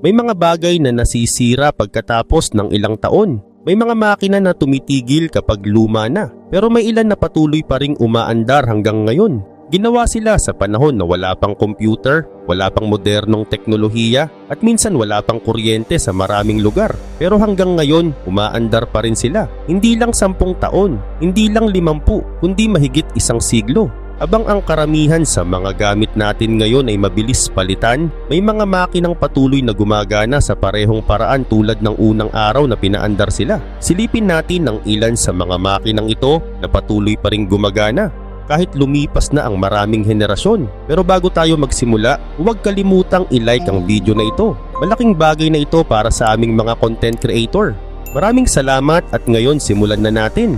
May mga bagay na nasisira pagkatapos ng ilang taon. May mga makina na tumitigil kapag luma na. Pero may ilan na patuloy pa ring umaandar hanggang ngayon. Ginawa sila sa panahon na wala pang computer, wala pang modernong teknolohiya at minsan wala pang kuryente sa maraming lugar. Pero hanggang ngayon, umaandar pa rin sila. Hindi lang 10 taon, hindi lang 50, kundi mahigit 1 siglo. Habang ang karamihan sa mga gamit natin ngayon ay mabilis palitan, may mga makinang patuloy na gumagana sa parehong paraan tulad ng unang araw na pinaandar sila. Silipin natin ang ilan sa mga makinang ito na patuloy pa ring gumagana kahit lumipas na ang maraming henerasyon. Pero bago tayo magsimula, huwag kalimutang i-like ang video na ito. Malaking bagay na ito para sa aming mga content creator. Maraming salamat at ngayon simulan na natin.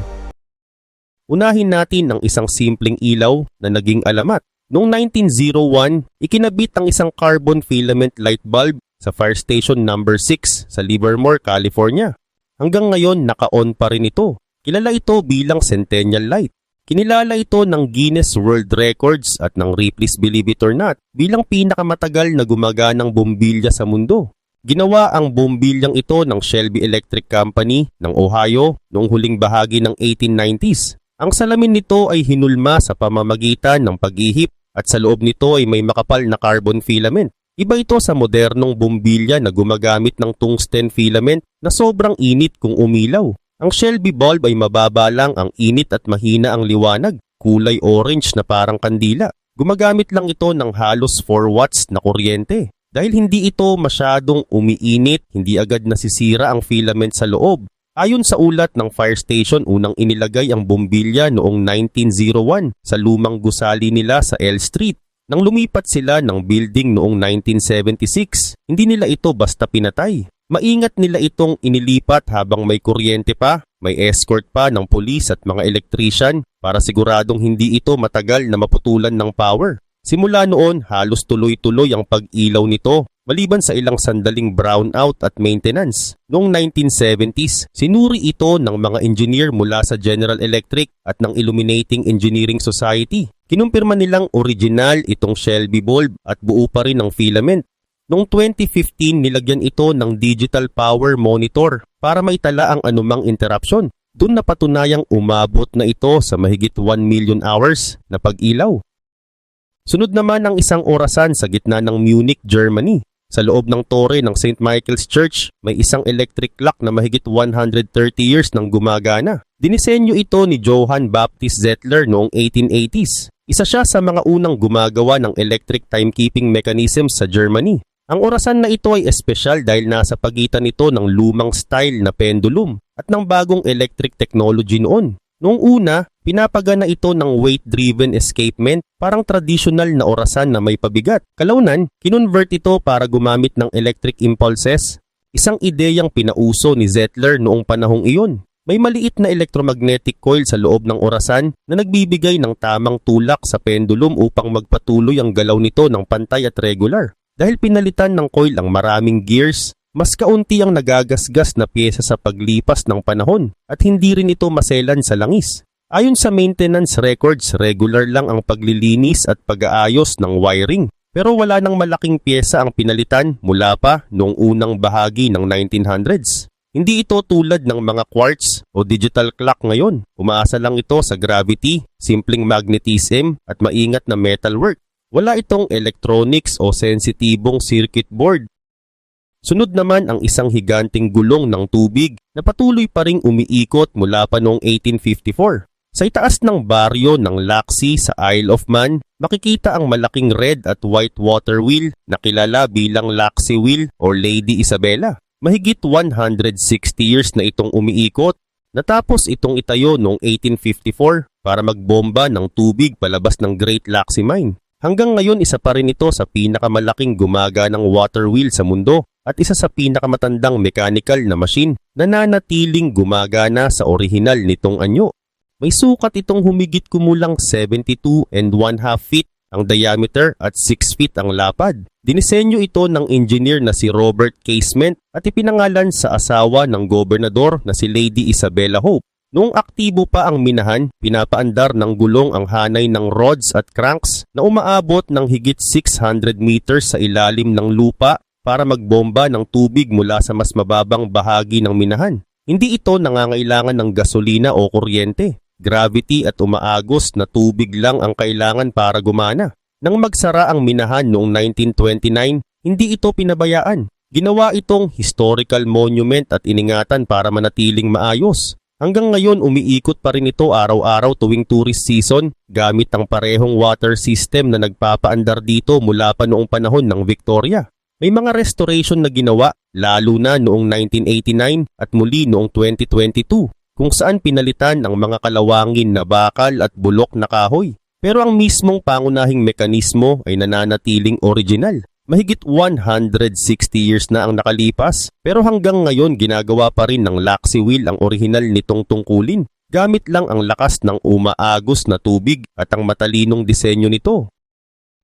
Unahin natin ang isang simpleng ilaw na naging alamat. Noong 1901, ikinabit ang isang carbon filament light bulb sa fire station number 6 sa Livermore, California. Hanggang ngayon naka-on pa rin ito. Kilala ito bilang Centennial Light. Kinilala ito ng Guinness World Records at ng Ripley's Believe It or Not bilang pinakamatagal na gumaganang bombilya sa mundo. Ginawa ang bombilyang ito ng Shelby Electric Company ng Ohio noong huling bahagi ng 1890s. Ang salamin nito ay hinulma sa pamamagitan ng pag-ihip at sa loob nito ay may makapal na carbon filament. Iba ito sa modernong bombilya na gumagamit ng tungsten filament na sobrang init kung umilaw. Ang Shelby bulb ay mababa lang ang init at mahina ang liwanag, kulay orange na parang kandila. Gumagamit lang ito ng halos 4 watts na kuryente. Dahil hindi ito masyadong umiinit, hindi agad nasisira ang filament sa loob. Ayon sa ulat ng fire station, unang inilagay ang bombilya noong 1901 sa lumang gusali nila sa L Street. Nang lumipat sila ng building noong 1976, hindi nila ito basta pinatay. Maingat nila itong inilipat habang may kuryente pa, may escort pa ng pulis at mga electrician para siguradong hindi ito matagal na maputulan ng power. Simula noon, halos tuloy-tuloy ang pag-ilaw nito maliban sa ilang sandaling brownout at maintenance. Noong 1970s, sinuri ito ng mga engineer mula sa General Electric at ng Illuminating Engineering Society. Kinumpirma nilang original itong Shelby bulb at buo pa rin ang filament. Noong 2015, nilagyan ito ng digital power monitor para maitala ang anumang interruption. Doon napatunayang umabot na ito sa mahigit 1 million hours na pag-ilaw. Sunod naman ang isang orasan sa gitna ng Munich, Germany. Sa loob ng tore ng St. Michael's Church, may isang electric clock na mahigit 130 years nang gumagana. Dinisenyo ito ni Johann Baptist Zettler noong 1880s. Isa siya sa mga unang gumagawa ng electric timekeeping mechanism sa Germany. Ang orasan na ito ay espesyal dahil nasa pagitan nito ng lumang style na pendulum at ng bagong electric technology noon. Noong una, pinapagana ito ng weight-driven escapement, parang traditional na orasan na may pabigat. Kalaunan, kinonvert ito para gumamit ng electric impulses, isang ideyang pinauso ni Zettler noong panahong iyon. May maliit na electromagnetic coil sa loob ng orasan na nagbibigay ng tamang tulak sa pendulum upang magpatuloy ang galaw nito ng pantay at regular. Dahil pinalitan ng coil ang maraming gears, mas kaunti ang nagagasgas na pyesa sa paglipas ng panahon at hindi rin ito maselan sa langis. Ayon sa maintenance records, regular lang ang paglilinis at pag-aayos ng wiring. Pero wala nang malaking pyesa ang pinalitan mula pa noong unang bahagi ng 1900s. Hindi ito tulad ng mga quartz o digital clock ngayon. Umaasa lang ito sa gravity, simpleng magnetism at maingat na metalwork. Wala itong electronics o sensitibong circuit board. Sunod naman ang isang higanting gulong ng tubig na patuloy pa ring umiikot mula pa noong 1854. Sa itaas ng baryo ng Laxey sa Isle of Man, makikita ang malaking red at white water wheel na kilala bilang Laxey Wheel or Lady Isabella. Mahigit 160 years na itong umiikot. Natapos itong itayo noong 1854 para magbomba ng tubig palabas ng Great Laxey Mine. Hanggang ngayon isa pa rin ito sa pinakamalaking gumaganang water wheel sa mundo at isa sa pinakamatandang mechanical na machine na nanatiling gumagana sa orihinal nitong anyo. May sukat itong humigit kumulang 72 and 1/2 feet ang diameter at 6 feet ang lapad. Dinisenyo ito ng engineer na si Robert Casement at ipinangalan sa asawa ng gobernador na si Lady Isabella Hope. Noong aktibo pa ang minahan, pinapaandar ng gulong ang hanay ng rods at cranks na umaabot ng higit 600 meters sa ilalim ng lupa para magbomba ng tubig mula sa mas mababang bahagi ng minahan. Hindi ito nangangailangan ng gasolina o kuryente. Gravity at umaagos na tubig lang ang kailangan para gumana. Nang magsara ang minahan noong 1929, hindi ito pinabayaan. Ginawa itong historical monument at iningatan para manatiling maayos. Hanggang ngayon umiikot pa rin ito araw-araw tuwing tourist season gamit ang parehong water system na nagpapaandar dito mula pa noong panahon ng Victoria. May mga restoration na ginawa lalo na noong 1989 at muli noong 2022 kung saan pinalitan ang mga kalawangin na bakal at bulok na kahoy. Pero ang mismong pangunahing mekanismo ay nananatiling original. Mahigit 160 years na ang nakalipas pero hanggang ngayon ginagawa pa rin ng Laxey Wheel ang orihinal nitong tungkulin. Gamit lang ang lakas ng umaagos na tubig at ang matalinong disenyo nito.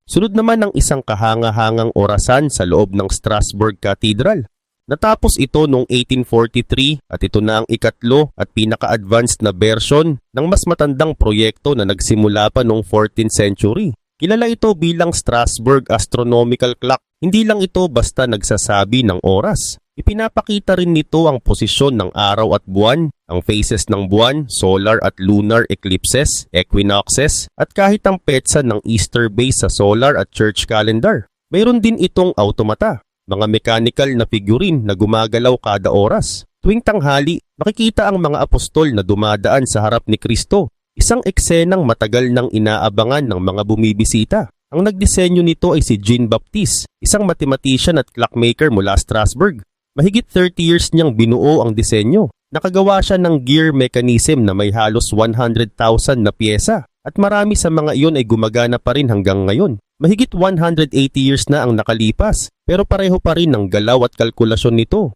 Sunod naman ang isang kahanga-hangang orasan sa loob ng Strasbourg Cathedral. Natapos ito noong 1843 at ito na ang ikatlo at pinaka-advanced na version ng mas matandang proyekto na nagsimula pa noong 14th century. Kilala ito bilang Strasbourg Astronomical Clock. Hindi lang ito basta nagsasabi ng oras. Ipinapakita rin nito ang posisyon ng araw at buwan, ang phases ng buwan, solar at lunar eclipses, equinoxes, at kahit ang petsa ng Easter base sa solar at church calendar. Mayroon din itong automata, mga mechanical na figurine na gumagalaw kada oras. Tuwing tanghali, makikita ang mga apostol na dumadaan sa harap ni Kristo. Isang eksenang matagal nang inaabangan ng mga bumibisita. Ang nagdisenyo nito ay si Jean-Baptiste, isang mathematician at clockmaker mula Strasbourg. Mahigit 30 years niyang binuo ang disenyo. Nakagawa siya ng gear mechanism na may halos 100,000 na pyesa at marami sa mga iyon ay gumagana pa rin hanggang ngayon. Mahigit 180 years na ang nakalipas pero pareho pa rin ang galaw at kalkulasyon nito.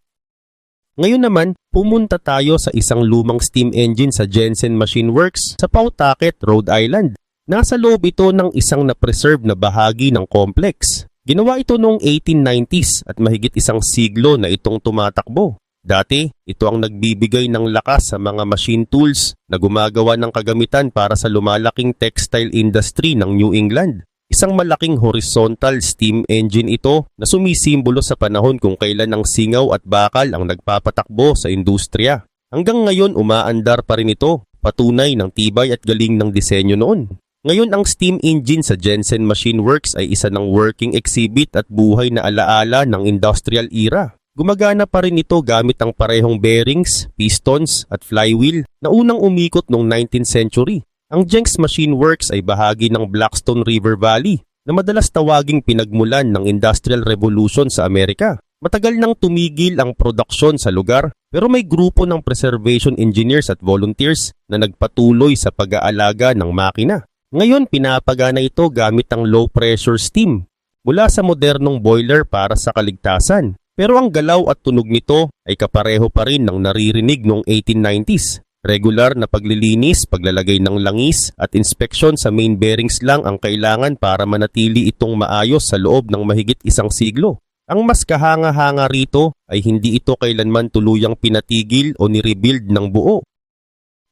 Ngayon naman, pumunta tayo sa isang lumang steam engine sa Jensen Machine Works sa Pawtucket, Rhode Island. Nasa loob ito ng isang na-preserve na bahagi ng complex. Ginawa ito noong 1890s at mahigit isang siglo na itong tumatakbo. Dati, ito ang nagbibigay ng lakas sa mga machine tools na gumagawa ng kagamitan para sa lumalaking textile industry ng New England. Isang malaking horizontal steam engine ito na sumisimbolo sa panahon kung kailan ang singaw at bakal ang nagpapatakbo sa industriya. Hanggang ngayon umaandar pa rin ito, patunay ng tibay at galing ng disenyo noon. Ngayon ang steam engine sa Jensen Machine Works ay isa ng working exhibit at buhay na alaala ng industrial era. Gumagana pa rin ito gamit ang parehong bearings, pistons at flywheel na unang umikot noong 19th century. Ang Jenks Machine Works ay bahagi ng Blackstone River Valley na madalas tawaging pinagmulan ng Industrial Revolution sa Amerika. Matagal nang tumigil ang produksyon sa lugar pero may grupo ng preservation engineers at volunteers na nagpatuloy sa pag-aalaga ng makina. Ngayon pinapagana ito gamit ang low-pressure steam mula sa modernong boiler para sa kaligtasan. Pero ang galaw at tunog nito ay kapareho pa rin ng naririnig noong 1890s. Regular na paglilinis, paglalagay ng langis at inspeksyon sa main bearings lang ang kailangan para manatili itong maayos sa loob ng mahigit isang siglo. Ang mas kahanga-hanga rito ay hindi ito kailanman tuluyang pinatigil o nirebuild ng buo.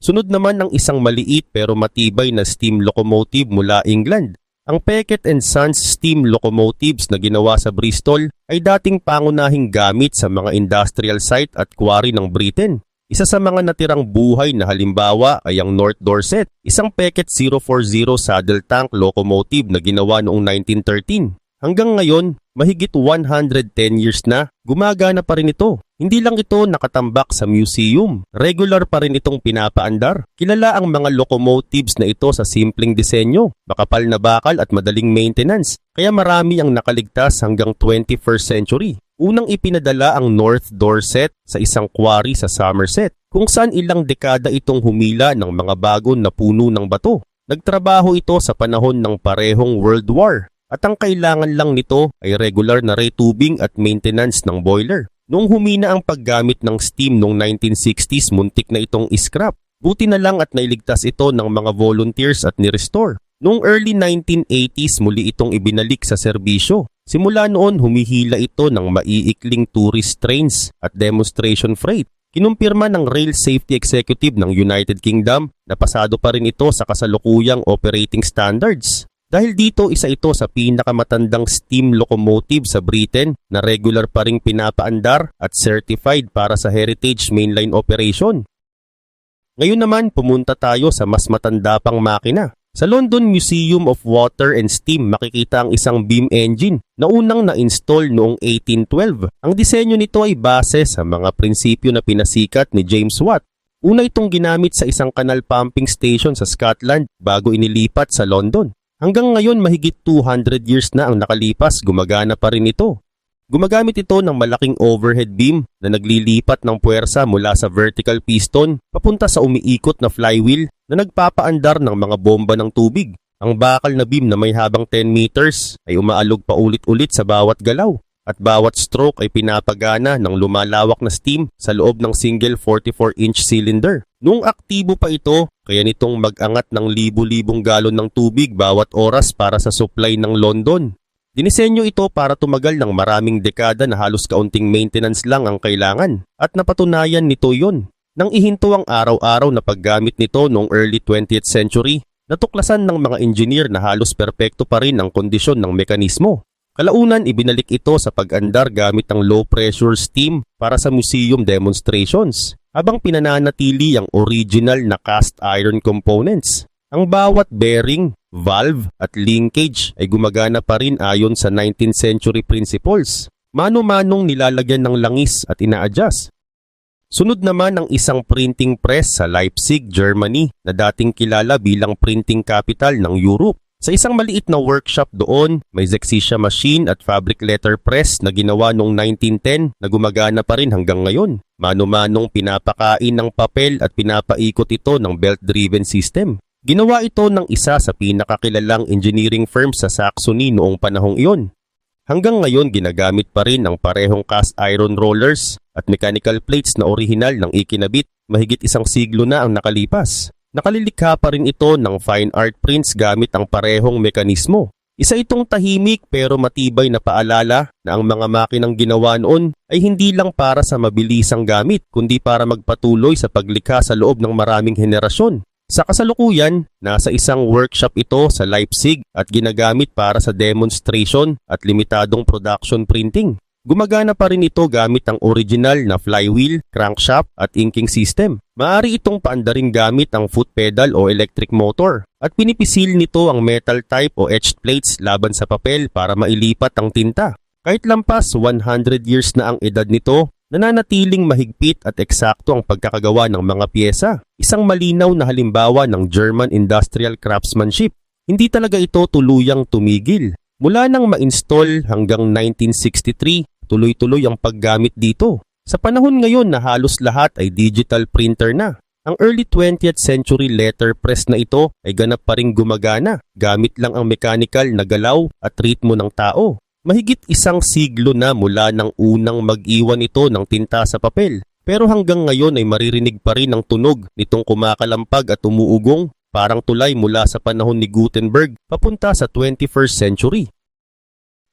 Sunod naman ang isang maliit pero matibay na steam locomotive mula England. Ang Peckett and Sons steam locomotives na ginawa sa Bristol ay dating pangunahing gamit sa mga industrial site at quarry ng Britain. Isa sa mga natirang buhay na halimbawa ay ang North Dorset, isang Peckett 040 saddle tank locomotive na ginawa noong 1913. Hanggang ngayon, mahigit 110 years na, gumagana pa rin ito. Hindi lang ito nakatambak sa museum, regular pa rin itong pinapaandar. Kilala ang mga locomotives na ito sa simpleng disenyo, makapal na bakal at madaling maintenance, kaya marami ang nakaligtas hanggang 21st century. Unang ipinadala ang North Dorset sa isang quarry sa Somerset, kung saan ilang dekada itong humila ng mga bagon na puno ng bato. Nagtrabaho ito sa panahon ng parehong World War, at ang kailangan lang nito ay regular na retubing at maintenance ng boiler. Noong humina ang paggamit ng steam noong 1960s, muntik na itong iscrap. Buti na lang at nailigtas ito ng mga volunteers at ni-restore. Noong early 1980s, muli itong ibinalik sa serbisyo. Simula noon, humihila ito ng maiikling tourist trains at demonstration freight. Kinumpirma ng Rail Safety Executive ng United Kingdom na pasado pa rin ito sa kasalukuyang operating standards. Dahil dito isa ito sa pinakamatandang steam locomotive sa Britain na regular pa ring pinapaandar at certified para sa heritage mainline operation. Ngayon naman pumunta tayo sa mas matanda pang makina. Sa London Museum of Water and Steam makikita ang isang beam engine na unang na-install noong 1812. Ang disenyo nito ay base sa mga prinsipyo na pinasikat ni James Watt. Una itong ginamit sa isang canal pumping station sa Scotland bago inilipat sa London. Hanggang ngayon mahigit 200 years na ang nakalipas, gumagana pa rin ito. Gumagamit ito ng malaking overhead beam na naglilipat ng puwersa mula sa vertical piston papunta sa umiikot na flywheel na nagpapaandar ng mga bomba ng tubig. Ang bakal na beam na may habang 10 meters ay umaalog pa ulit-ulit sa bawat galaw at bawat stroke ay pinapagana ng lumalawak na steam sa loob ng single 44-inch cylinder. Noong aktibo pa ito, kaya nitong mag-angat ng libu-libong galon ng tubig bawat oras para sa supply ng London. Dinisenyo ito para tumagal ng maraming dekada na halos kaunting maintenance lang ang kailangan at napatunayan nito yon. Nang ihinto ang araw-araw na paggamit nito noong early 20th century, natuklasan ng mga engineer na halos perpekto pa rin ang kondisyon ng mekanismo. Kalaunan ibinalik ito sa pag-andar gamit ang low-pressure steam para sa museum demonstrations, habang pinananatili ang original na cast iron components. Ang bawat bearing, valve at linkage ay gumagana pa rin ayon sa 19th century principles. Mano-manong nilalagyan ng langis at ina-adjust. Sunod naman ang isang printing press sa Leipzig, Germany na dating kilala bilang printing capital ng Europe. Sa isang maliit na workshop doon, may Zexicia machine at fabric letter press na ginawa noong 1910 na gumagana pa rin hanggang ngayon. Mano-manong pinapakain ng papel at pinapaikot ito ng belt-driven system. Ginawa ito ng isa sa pinakakilalang engineering firm sa Saxony noong panahong iyon. Hanggang ngayon ginagamit pa rin ang parehong cast iron rollers at mechanical plates na orihinal ng ikinabit mahigit isang siglo na ang nakalipas. Nakalilikha pa rin ito ng fine art prints gamit ang parehong mekanismo. Isa itong tahimik pero matibay na paalala na ang mga makinang ginawa noon ay hindi lang para sa mabilisang gamit kundi para magpatuloy sa paglikha sa loob ng maraming henerasyon. Sa kasalukuyan, nasa isang workshop ito sa Leipzig at ginagamit para sa demonstration at limitadong production printing. Gumagana pa rin ito gamit ang original na flywheel, crankshaft at inking system. Maaari itong paandarin gamit ang foot pedal o electric motor at pinipisil nito ang metal type o etched plates laban sa papel para mailipat ang tinta. Kahit lampas 100 years na ang edad nito, nananatiling mahigpit at eksakto ang pagkakagawa ng mga piyesa. Isang malinaw na halimbawa ng German industrial craftsmanship. Hindi talaga ito tuluyang tumigil. Mula nang ma-install hanggang 1963, tuloy-tuloy ang paggamit dito. Sa panahon ngayon na halos lahat ay digital printer na. Ang early 20th century letterpress na ito ay ganap pa ring gumagana. Gamit lang ang mechanical na galaw at ritmo ng tao. Mahigit isang siglo na mula nang unang mag-iwan ito ng tinta sa papel. Pero hanggang ngayon ay maririnig pa rin ang tunog nitong kumakalampag at umuugong parang tulay mula sa panahon ni Gutenberg papunta sa 21st century.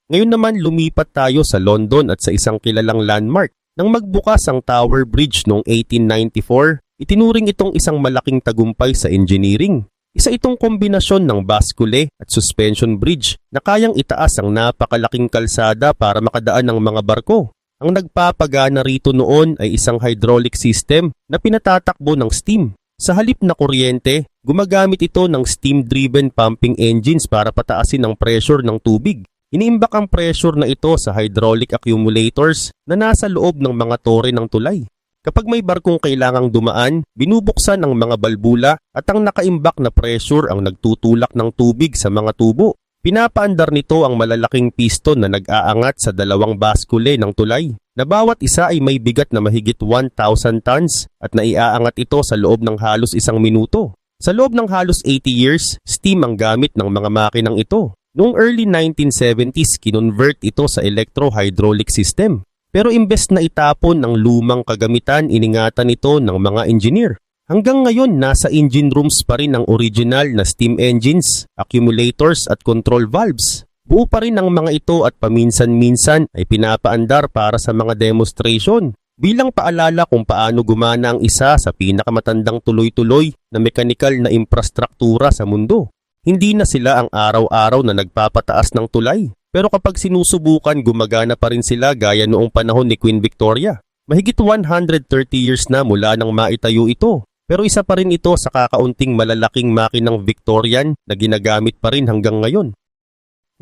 Ngayon naman lumipat tayo sa London at sa isang kilalang landmark. Nang magbukas ang Tower Bridge noong 1894, itinuring itong isang malaking tagumpay sa engineering. Isa itong kombinasyon ng bascule at suspension bridge na kayang itaas ang napakalaking kalsada para makadaan ng mga barko. Ang nagpapagana rito noon ay isang hydraulic system na pinatatakbo ng steam. Sa halip na kuryente, gumagamit ito ng steam-driven pumping engines para pataasin ang pressure ng tubig. Iniimbak ang pressure na ito sa hydraulic accumulators na nasa loob ng mga tore ng tulay. Kapag may barkong kailangang dumaan, binubuksan ang mga balbula at ang nakaimbak na pressure ang nagtutulak ng tubig sa mga tubo. Pinapaandar nito ang malalaking piston na nag-aangat sa dalawang baskule ng tulay, na bawat isa ay may bigat na mahigit 1,000 tons at naiaangat ito sa loob ng halos isang minuto. Sa loob ng halos 80 years, steam ang gamit ng mga makinang ito. Noong early 1970s, kinonvert ito sa electro-hydraulic system. Pero imbes na itapon ng lumang kagamitan, iningatan ito ng mga engineer. Hanggang ngayon, nasa engine rooms pa rin ang original na steam engines, accumulators at control valves. Buo pa rin ang mga ito at paminsan-minsan ay pinapaandar para sa mga demonstration. Bilang paalala kung paano gumana ang isa sa pinakamatandang tuloy-tuloy na mekanikal na infrastruktura sa mundo. Hindi na sila ang araw-araw na nagpapataas ng tulay. Pero kapag sinusubukan, gumagana pa rin sila gaya noong panahon ni Queen Victoria. Mahigit 130 years na mula nang maitayo ito. Pero isa pa rin ito sa kakaunting malalaking makinang Victorian na ginagamit pa rin hanggang ngayon.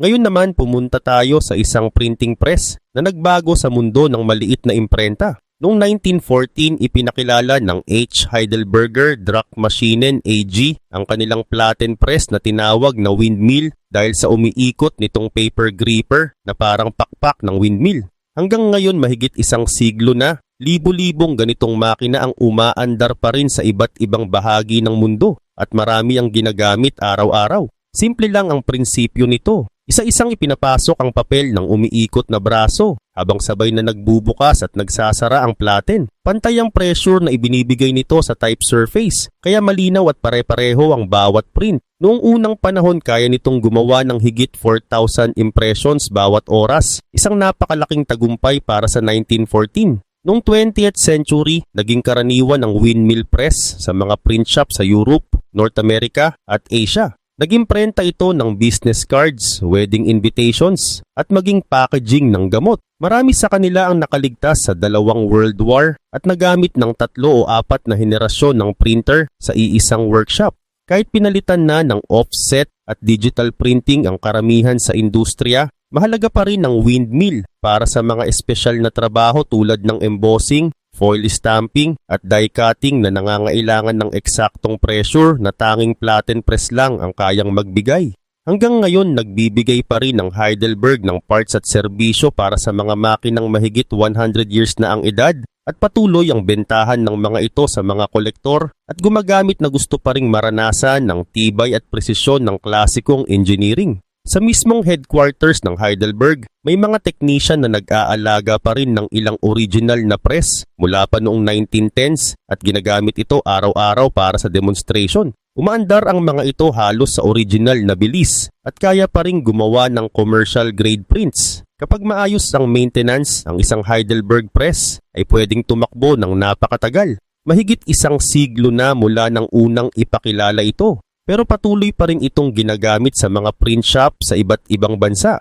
Ngayon naman pumunta tayo sa isang printing press na nagbago sa mundo ng maliit na imprenta. Noong 1914, ipinakilala ng H. Heidelberger Druckmaschinen AG ang kanilang platen press na tinawag na windmill dahil sa umiikot nitong paper gripper na parang pakpak ng windmill. Hanggang ngayon mahigit isang siglo na, libo-libong ganitong makina ang umaandar pa rin sa iba't ibang bahagi ng mundo at marami ang ginagamit araw-araw. Simple lang ang prinsipyo nito. Isa-isang ipinapasok ang papel ng umiikot na braso habang sabay na nagbubukas at nagsasara ang platen. Pantay ang pressure na ibinibigay nito sa type surface, kaya malinaw at pare-pareho ang bawat print. Noong unang panahon, kaya nitong gumawa ng higit 4,000 impressions bawat oras, isang napakalaking tagumpay para sa 1914. Noong 20th century, naging karaniwan ang windmill press sa mga print shop sa Europe, North America at Asia. Nag-imprenta ito ng business cards, wedding invitations, at maging packaging ng gamot. Marami sa kanila ang nakaligtas sa 2 World War at nagamit ng 3 o 4 na henerasyon ng printer sa iisang workshop. Kahit pinalitan na ng offset at digital printing ang karamihan sa industriya, mahalaga pa rin ang windmill para sa mga espesyal na trabaho tulad ng embossing, foil stamping at die cutting na nangangailangan ng eksaktong pressure na tanging platen press lang ang kayang magbigay. Hanggang ngayon, nagbibigay pa rin ang Heidelberg ng parts at serbisyo para sa mga makinang mahigit 100 years na ang edad at patuloy ang bentahan ng mga ito sa mga kolektor at gumagamit na gusto pa ring maranasan ng tibay at presisyon ng klasikong engineering. Sa mismong headquarters ng Heidelberg, may mga technician na nag-aalaga pa rin ng ilang original na press mula pa noong 1910s at ginagamit ito araw-araw para sa demonstration. Umaandar ang mga ito halos sa original na bilis at kaya pa rin gumawa ng commercial grade prints. Kapag maayos ang maintenance, ang isang Heidelberg press ay pwedeng tumakbo ng napakatagal. Mahigit isang siglo na mula ng unang ipakilala ito. Pero patuloy pa rin itong ginagamit sa mga print shop sa iba't ibang bansa.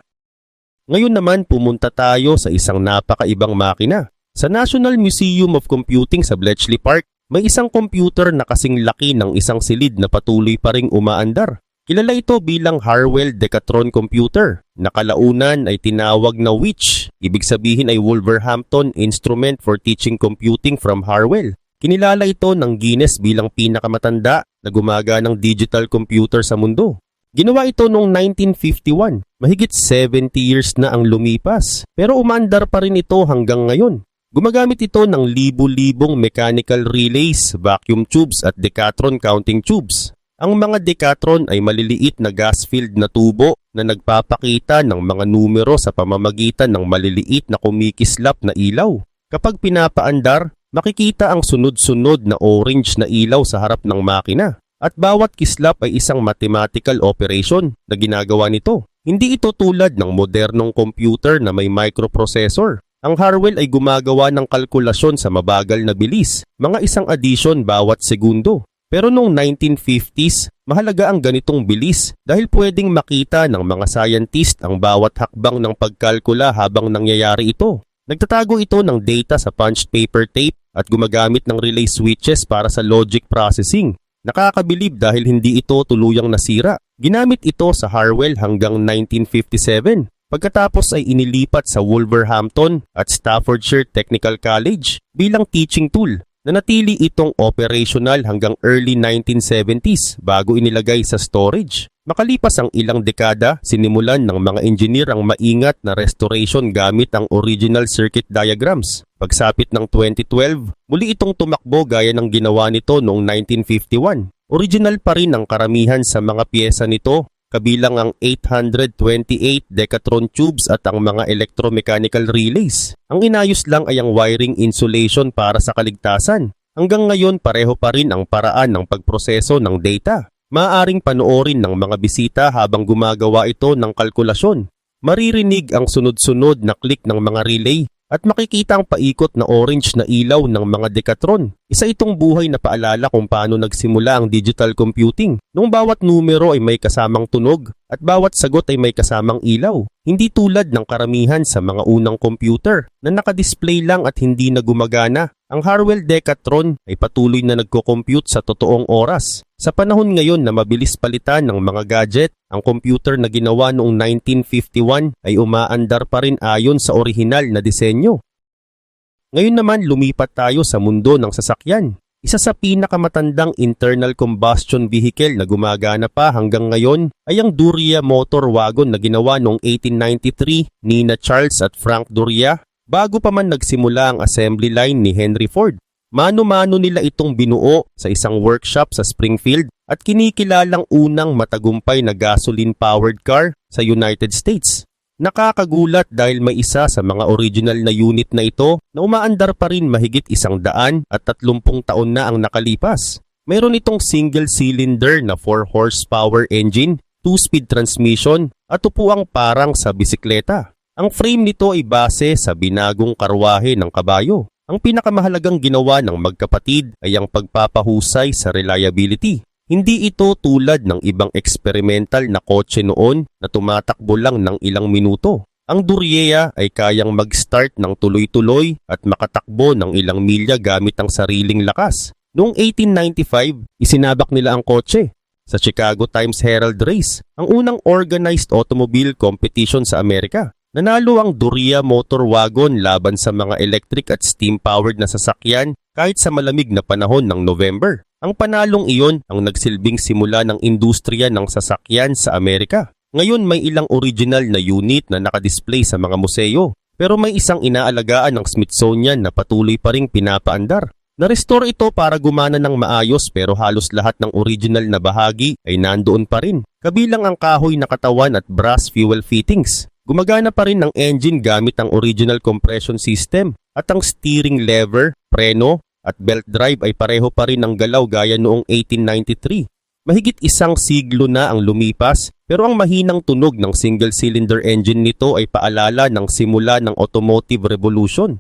Ngayon naman pumunta tayo sa isang napakaibang makina. Sa National Museum of Computing sa Bletchley Park, may isang computer na kasing laki ng isang silid na patuloy pa ring umaandar. Kilala ito bilang Harwell Decatron Computer. Nakalaunan ay tinawag na WITCH, ibig sabihin ay Wolverhampton Instrument for Teaching Computing from Harwell. Kinilala ito ng Guinness bilang pinakamatanda na gumaganang digital computer sa mundo. Ginawa ito noong 1951. Mahigit 70 years na ang lumipas. Pero umaandar pa rin ito hanggang ngayon. Gumagamit ito ng libu-libong mechanical relays, vacuum tubes at Decatron counting tubes. Ang mga Decatron ay maliliit na gas-filled na tubo na nagpapakita ng mga numero sa pamamagitan ng maliliit na kumikislap na ilaw. Kapag pinapaandar, makikita ang sunod-sunod na orange na ilaw sa harap ng makina at bawat kislap ay isang mathematical operation na ginagawa nito. Hindi ito tulad ng modernong computer na may microprocessor. Ang Harwell ay gumagawa ng kalkulasyon sa mabagal na bilis, mga isang addition bawat segundo. Pero noong 1950s, mahalaga ang ganitong bilis dahil pwedeng makita ng mga scientist ang bawat hakbang ng pagkalkula habang nangyayari ito. Nagtatago ito ng data sa punched paper tape at gumagamit ng relay switches para sa logic processing. Nakakabilib dahil hindi ito tuluyang nasira. Ginamit ito sa Harwell hanggang 1957. Pagkatapos ay inilipat sa Wolverhampton at Staffordshire Technical College bilang teaching tool. Nanatili itong operational hanggang early 1970s bago inilagay sa storage. Makalipas ang ilang dekada, sinimulan ng mga engineer ang maingat na restoration gamit ang original circuit diagrams. Pagsapit ng 2012, muli itong tumakbo gaya ng ginawa nito noong 1951. Original pa rin ang karamihan sa mga piyesa nito, kabilang ang 828 Decatron tubes at ang mga electromechanical relays. Ang inayos lang ay ang wiring insulation para sa kaligtasan. Hanggang ngayon pareho pa rin ang paraan ng pagproseso ng data. Maaaring panoorin ng mga bisita habang gumagawa ito ng kalkulasyon. Maririnig ang sunod-sunod na click ng mga relay at makikita ang paikot na orange na ilaw ng mga Decatron. Isa itong buhay na paalala kung paano nagsimula ang digital computing. Nung bawat numero ay may kasamang tunog at bawat sagot ay may kasamang ilaw. Hindi tulad ng karamihan sa mga unang computer na nakadisplay lang at hindi na gumagana. Ang Harwell Decatron ay patuloy na nagko-compute sa totoong oras. Sa panahon ngayon na mabilis palitan ng mga gadget, ang computer na ginawa noong 1951 ay umaandar pa rin ayon sa orihinal na disenyo. Ngayon naman lumipat tayo sa mundo ng sasakyan. Isa sa pinakamatandang internal combustion vehicle na gumagana pa hanggang ngayon ay ang Duryea motor wagon na ginawa noong 1893 ni Charles at Frank Duryea bago pa man nagsimula ang assembly line ni Henry Ford. Mano-mano nila itong binuo sa isang workshop sa Springfield at kinikilalang unang matagumpay na gasoline-powered car sa United States. Nakakagulat dahil may isa sa mga original na unit na ito na umaandar pa rin mahigit 130 taon na ang nakalipas. Mayroon itong single-cylinder na 4 horsepower engine, 2-speed transmission at upuang parang sa bisikleta. Ang frame nito ay base sa binagong karwahe ng kabayo. Ang pinakamahalagang ginawa ng magkapatid ay ang pagpapahusay sa reliability. Hindi ito tulad ng ibang experimental na kotse noon na tumatakbo lang ng ilang minuto. Ang Duryea ay kayang mag-start ng tuloy-tuloy at makatakbo ng ilang milya gamit ang sariling lakas. Noong 1895, isinabak nila ang kotse sa Chicago Times-Herald Race, ang unang organized automobile competition sa Amerika. Nanalo ang Duryea motor wagon laban sa mga electric at steam-powered na sasakyan kahit sa malamig na panahon ng November. Ang panalong iyon ang nagsilbing simula ng industriya ng sasakyan sa Amerika. Ngayon may ilang original na unit na nakadisplay sa mga museo, pero may isang inaalagaan ng Smithsonian na patuloy pa ring pinapaandar. Na-restore ito para gumana ng maayos pero halos lahat ng original na bahagi ay nandoon pa rin, kabilang ang kahoy na katawan at brass fuel fittings. Gumagana pa rin ang engine gamit ang original compression system at ang steering lever, preno, at belt drive ay pareho pa rin ng galaw gaya noong 1893. Mahigit isang siglo na ang lumipas pero ang mahinang tunog ng single-cylinder engine nito ay paalala ng simula ng automotive revolution.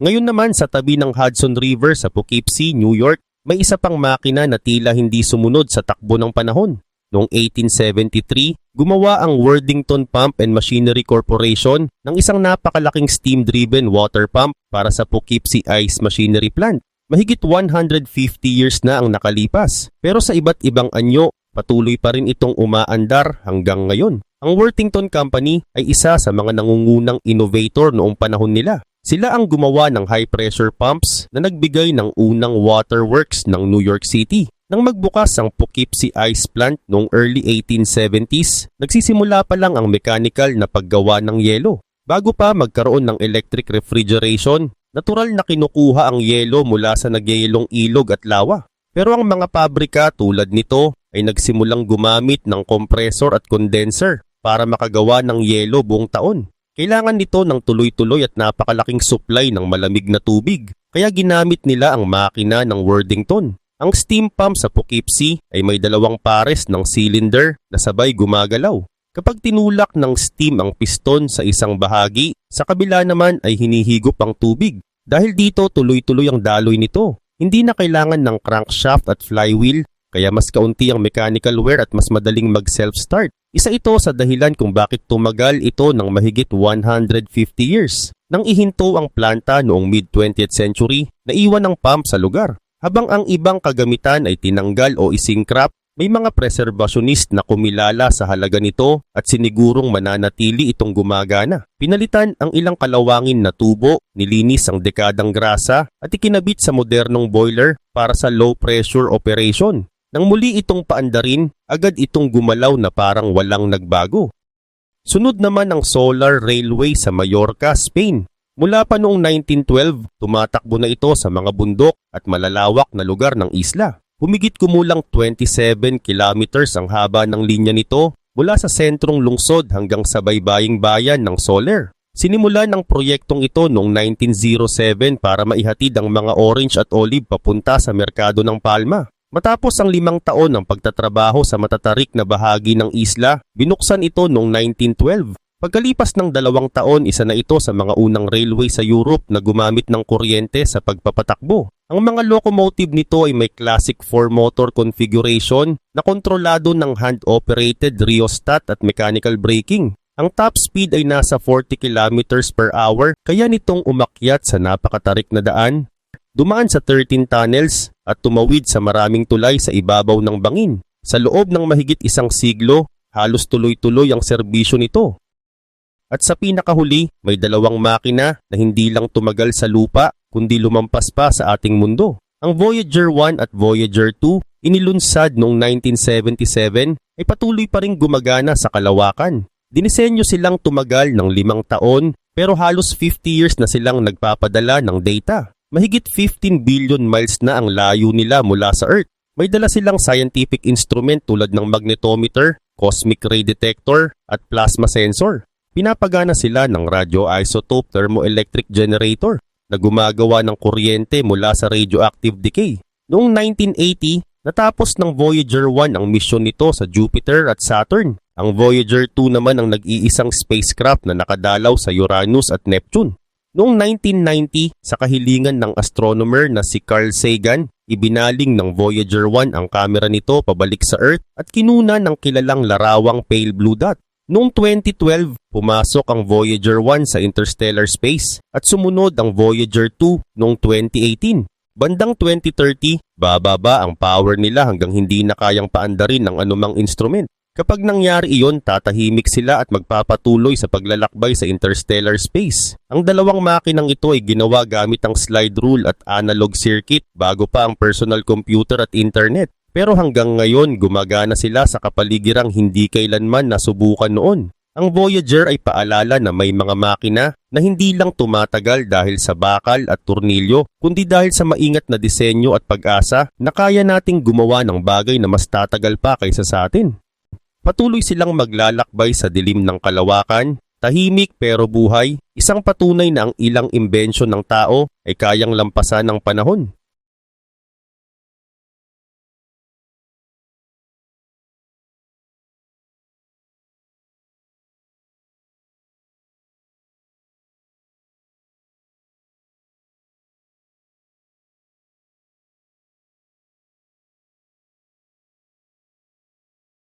Ngayon naman sa tabi ng Hudson River sa Poughkeepsie, New York, may isa pang makina na tila hindi sumunod sa takbo ng panahon. Noong 1873, gumawa ang Worthington Pump and Machinery Corporation ng isang napakalaking steam-driven water pump para sa Poughkeepsie Ice Machinery Plant. Mahigit 150 years na ang nakalipas, pero sa iba't ibang anyo, patuloy pa rin itong umaandar hanggang ngayon. Ang Worthington Company ay isa sa mga nangungunang innovator noong panahon nila. Sila ang gumawa ng high-pressure pumps na nagbigay ng unang waterworks ng New York City. Nang magbukas ang Poughkeepsie Ice Plant noong early 1870s, nagsisimula pa lang ang mechanical na paggawa ng yelo. Bago pa magkaroon ng electric refrigeration, natural na kinukuha ang yelo mula sa nagyayelong ilog at lawa. Pero ang mga pabrika tulad nito ay nagsimulang gumamit ng compressor at condenser para makagawa ng yelo buong taon. Kailangan nito ng tuloy-tuloy at napakalaking supply ng malamig na tubig, kaya ginamit nila ang makina ng Worthington. Ang steam pump sa Poughkeepsie ay may dalawang pares ng cylinder na sabay gumagalaw. Kapag tinulak ng steam ang piston sa isang bahagi, sa kabila naman ay hinihigop ang tubig. Dahil dito tuloy-tuloy ang daloy nito. Hindi na kailangan ng crankshaft at flywheel, kaya mas kaunti ang mechanical wear at mas madaling mag-self-start. Isa ito sa dahilan kung bakit tumagal ito ng mahigit 150 years. Nang ihinto ang planta noong mid-20th century, naiwan ang pump sa lugar. Habang ang ibang kagamitan ay tinanggal o isingkrap, may mga preservationist na kumilala sa halaga nito at sinigurong mananatili itong gumagana. Pinalitan ang ilang kalawangin na tubo, nilinis ang dekadang grasa at ikinabit sa modernong boiler para sa low pressure operation. Nang muli itong paandarin, agad itong gumalaw na parang walang nagbago. Sunod naman ang solar railway sa Mallorca, Spain. Mula pa noong 1912, tumatakbo na ito sa mga bundok at malalawak na lugar ng isla. Humigit kumulang 27 kilometers ang haba ng linya nito mula sa sentrong lungsod hanggang sa baybaying bayan ng Soler. Sinimulan ang proyektong ito noong 1907 para maihatid ang mga orange at olive papunta sa merkado ng Palma. Matapos ang 5 taon ng pagtatrabaho sa matatarik na bahagi ng isla, binuksan ito noong 1912. Pagkalipas ng 2 taon, isa na ito sa mga unang railway sa Europe na gumamit ng kuryente sa pagpapatakbo. Ang mga locomotive nito ay may classic 4-motor configuration na kontrolado ng hand-operated rheostat at mechanical braking. Ang top speed ay nasa 40 kilometers per hour, kaya nitong umakyat sa napakatarik na daan, dumaan sa 13 tunnels at tumawid sa maraming tulay sa ibabaw ng bangin. Sa loob ng mahigit isang siglo, halos tuloy-tuloy ang serbisyo nito. At sa pinakahuli, may 2 makina na hindi lang tumagal sa lupa, kundi lumampas pa sa ating mundo. Ang Voyager 1 at Voyager 2, inilunsad noong 1977, ay patuloy pa ring gumagana sa kalawakan. Dinisenyo silang tumagal ng 5 taon, pero halos 50 years na silang nagpapadala ng data. Mahigit 15 billion miles na ang layo nila mula sa Earth. May dala silang scientific instrument tulad ng magnetometer, cosmic ray detector, at plasma sensor. Pinapagana sila ng radioisotope thermoelectric generator na gumagawa ng kuryente mula sa radioactive decay. Noong 1980, natapos ng Voyager 1 ang misyon nito sa Jupiter at Saturn. Ang Voyager 2 naman ang nag-iisang spacecraft na nakadalaw sa Uranus at Neptune. Noong 1990, sa kahilingan ng astronomer na si Carl Sagan, ibinaling ng Voyager 1 ang kamera nito pabalik sa Earth at kinuna ng kilalang larawang pale blue dot. Noong 2012, pumasok ang Voyager 1 sa interstellar space at sumunod ang Voyager 2 noong 2018. Bandang 2030, bababa ang power nila hanggang hindi na kayang paandarin ng anumang instrument. Kapag nangyari iyon, tatahimik sila at magpapatuloy sa paglalakbay sa interstellar space. Ang 2 makinang ito ay ginawa gamit ang slide rule at analog circuit bago pa ang personal computer at internet. Pero hanggang ngayon, gumagana sila sa kapaligirang hindi kailanman nasubukan noon. Ang Voyager ay paalala na may mga makina na hindi lang tumatagal dahil sa bakal at turnilyo, kundi dahil sa maingat na disenyo at pag-asa na kaya nating gumawa ng bagay na mas tatagal pa kaysa sa atin. Patuloy silang maglalakbay sa dilim ng kalawakan, tahimik pero buhay, isang patunay na ang ilang imbensyon ng tao ay kayang lampasan ng panahon.